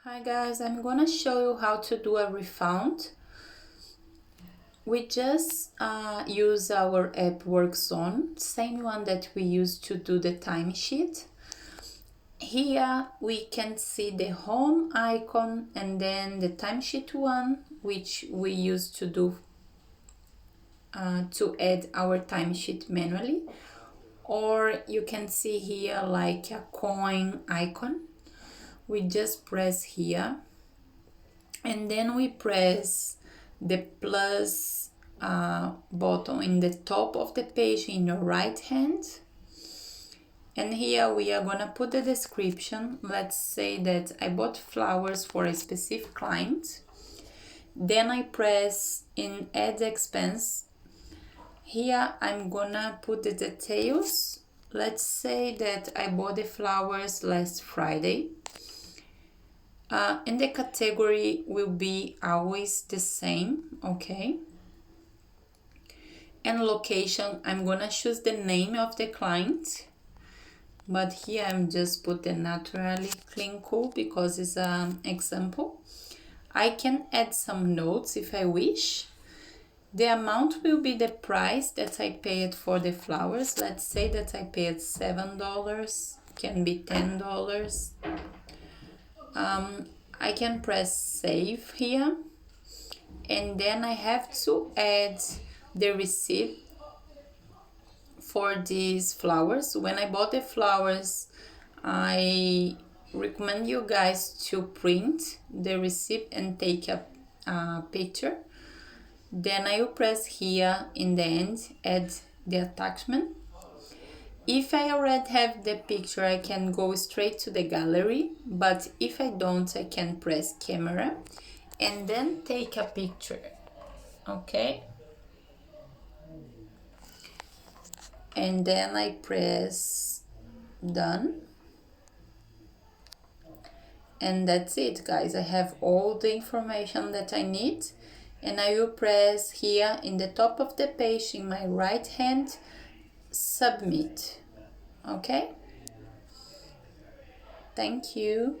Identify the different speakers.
Speaker 1: Hi guys, I'm gonna show you how to do a refund. We just use our app WorkZone, same one that we use to do the timesheet. Here we can see the home icon and then the timesheet one, which we use to do to add our timesheet manually. Or you can see here like a coin icon. We just press here and then we press the plus button in the top of the page in your right hand, and here we are gonna put the description. Let's say that I bought flowers for a specific client. Then I press in add expense. Here I'm gonna put the details. Let's say that I bought the flowers last Friday. And the category will be always the same, okay? And location, I'm gonna choose the name of the client, but here I'm just put the naturally clean cool because it's an example. I can add some notes if I wish. The amount will be the price that I paid for the flowers. Let's say that I paid $7, can be $10. I can press save here, and then I have to add the receipt for these flowers. When I bought the flowers, I recommend you guys to print the receipt and take a picture. Then I will press here in the end, add the attachment. If I already have the picture, I can go straight to the gallery, but if I don't, I can press camera and then take a picture, okay? And then I press done. And that's it, guys. I have all the information that I need, and I will press here in the top of the page in my right hand, submit. Okay, thank you.